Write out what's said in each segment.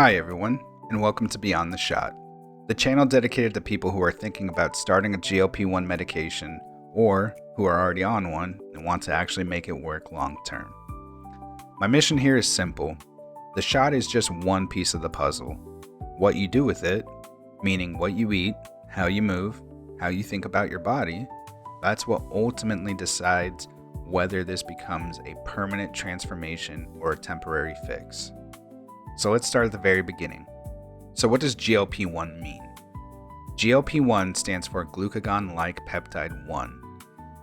Hi everyone, and welcome to Beyond the Shot, the channel dedicated to people who are thinking about starting a GLP-1 medication or who are already on one and want to actually make it work long term. My mission here is simple. The shot is just one piece of the puzzle. What you do with it, meaning what you eat, how you move, how you think about your body, that's what ultimately decides whether this becomes a permanent transformation or a temporary fix. So let's start at the very beginning. So what does GLP-1 mean? GLP-1 stands for glucagon-like peptide 1.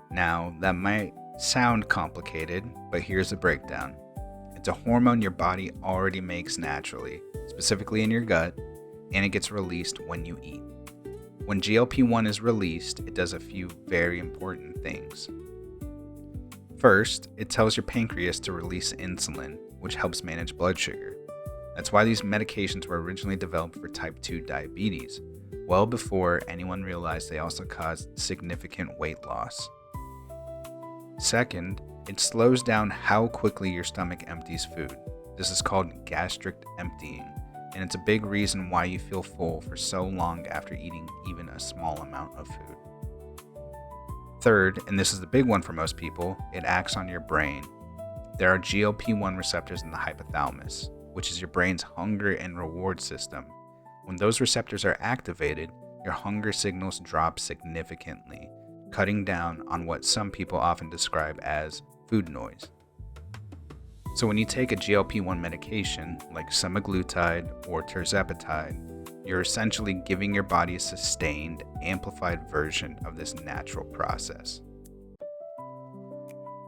Now, that might sound complicated, but here's the breakdown. It's a hormone your body already makes naturally, specifically in your gut, and it gets released when you eat. When GLP-1 is released, it does a few very important things. First, it tells your pancreas to release insulin, which helps manage blood sugar. That's why these medications were originally developed for type 2 diabetes, well before anyone realized they also caused significant weight loss. Second, it slows down how quickly your stomach empties food. This is called gastric emptying, and it's a big reason why you feel full for so long after eating even a small amount of food. Third, and this is the big one for most people, it acts on your brain. There are GLP-1 receptors in the hypothalamus, which is your brain's hunger and reward system. When those receptors are activated, your hunger signals drop significantly, cutting down on what some people often describe as food noise. So when you take a GLP-1 medication like Semaglutide or Tirzepatide, you're essentially giving your body a sustained, amplified version of this natural process.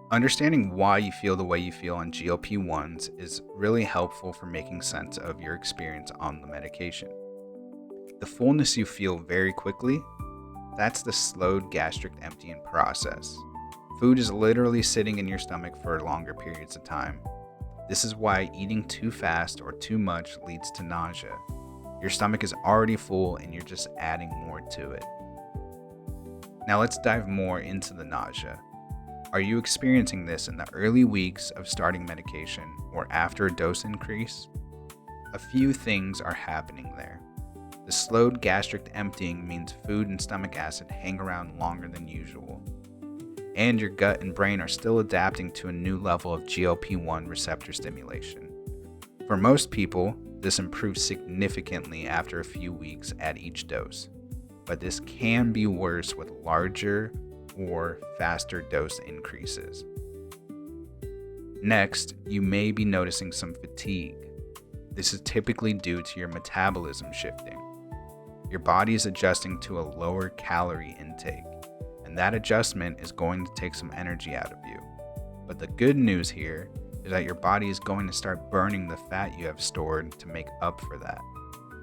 Understanding why you feel the way you feel on GLP-1s is really helpful for making sense of your experience on the medication. The fullness you feel very quickly, that's the slowed gastric emptying process. Food is literally sitting in your stomach for longer periods of time. This is why eating too fast or too much leads to nausea. Your stomach is already full and you're just adding more to it. Now let's dive more into the nausea. Are you experiencing this in the early weeks of starting medication or after a dose increase? A few things are happening there. The slowed gastric emptying means food and stomach acid hang around longer than usual. And your gut and brain are still adapting to a new level of GLP-1 receptor stimulation. For most people, this improves significantly after a few weeks at each dose, but this can be worse with larger or faster dose increases. Next, you may be noticing some fatigue. This is typically due to your metabolism shifting. Your body is adjusting to a lower calorie intake, and that adjustment is going to take some energy out of you. But the good news here is that your body is going to start burning the fat you have stored to make up for that.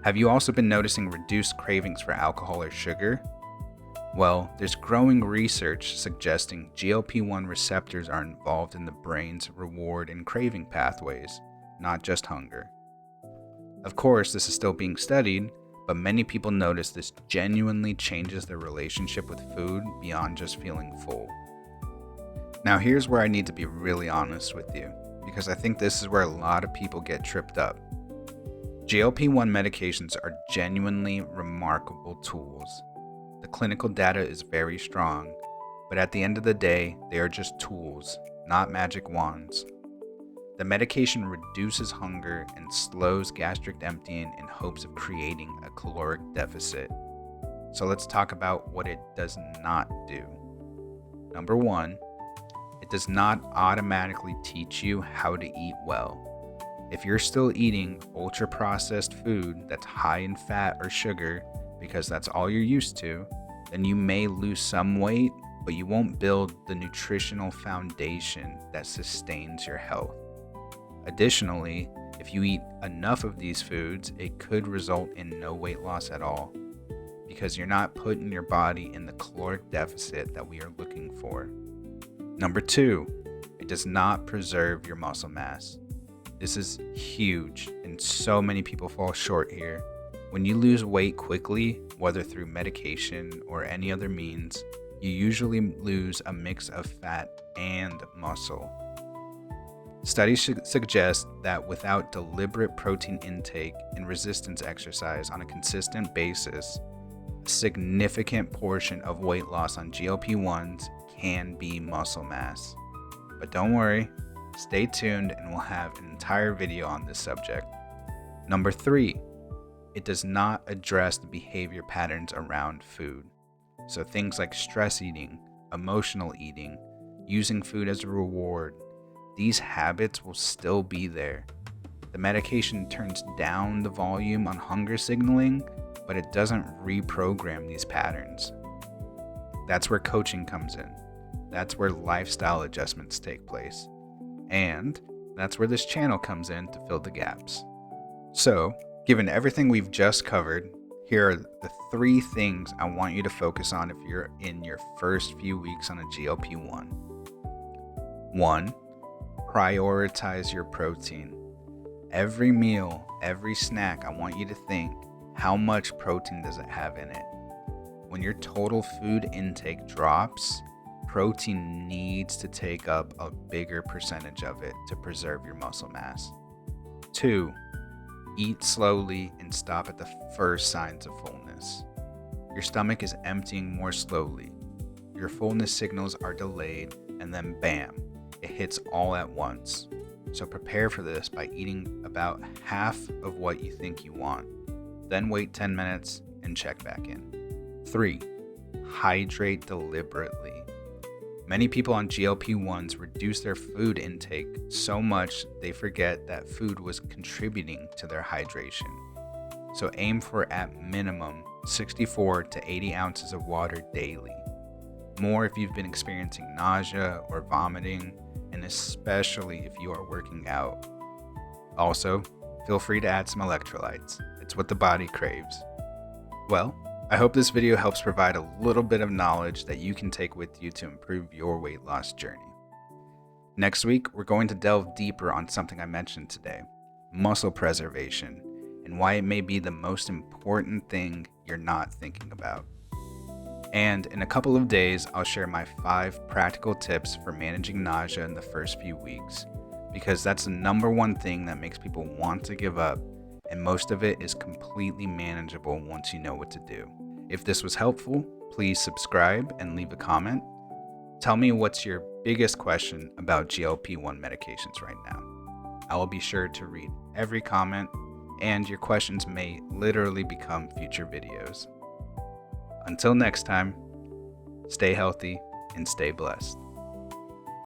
Have you also been noticing reduced cravings for alcohol or sugar? Well, there's growing research suggesting GLP-1 receptors are involved in the brain's reward and craving pathways, not just hunger. Of course, this is still being studied, but many people notice this genuinely changes their relationship with food beyond just feeling full. Now here's where I need to be really honest with you, because I think this is where a lot of people get tripped up. GLP-1 medications are genuinely remarkable tools. The clinical data is very strong, but at the end of the day, they are just tools, not magic wands. The medication reduces hunger and slows gastric emptying in hopes of creating a caloric deficit. So let's talk about what it does not do. Number one, it does not automatically teach you how to eat well. If you're still eating ultra-processed food that's high in fat or sugar because that's all you're used to, then you may lose some weight, but you won't build the nutritional foundation that sustains your health. Additionally, if you eat enough of these foods, it could result in no weight loss at all, because you're not putting your body in the caloric deficit that we are looking for. Number two, it does not preserve your muscle mass. This is huge, and so many people fall short here. When you lose weight quickly, whether through medication or any other means, you usually lose a mix of fat and muscle. Studies suggest that without deliberate protein intake and resistance exercise on a consistent basis, a significant portion of weight loss on GLP-1s can be muscle mass. But don't worry, stay tuned and we'll have an entire video on this subject. Number 3, it does not address the behavior patterns around food. So things like stress eating, emotional eating, using food as a reward, these habits will still be there. The medication turns down the volume on hunger signaling, but it doesn't reprogram these patterns. That's where coaching comes in. That's where lifestyle adjustments take place. And that's where this channel comes in to fill the gaps. So, given everything we've just covered, here are the 3 things I want you to focus on if you're in your first few weeks on a GLP-1. 1, prioritize your protein. Every meal, every snack, I want you to think, how much protein does it have in it? When your total food intake drops, protein needs to take up a bigger percentage of it to preserve your muscle mass. 2, eat slowly and stop at the first signs of fullness. Your stomach is emptying more slowly. Your fullness signals are delayed, and then bam, it hits all at once. So prepare for this by eating about half of what you think you want. Then wait 10 minutes and check back in. 3, hydrate deliberately. Many people on GLP-1s reduce their food intake so much they forget that food was contributing to their hydration. So aim for at minimum 64 to 80 ounces of water daily. More if you've been experiencing nausea or vomiting, and especially if you are working out. Also, feel free to add some electrolytes. It's what the body craves. Well, I hope this video helps provide a little bit of knowledge that you can take with you to improve your weight loss journey. Next week, we're going to delve deeper on something I mentioned today, muscle preservation, and why it may be the most important thing you're not thinking about. And in a couple of days, I'll share my 5 practical tips for managing nausea in the first few weeks, because that's the number one thing that makes people want to give up, and most of it is completely manageable once you know what to do. If this was helpful, please subscribe and leave a comment. Tell me what's your biggest question about GLP-1 medications right now. I will be sure to read every comment, and your questions may literally become future videos. Until next time, stay healthy and stay blessed.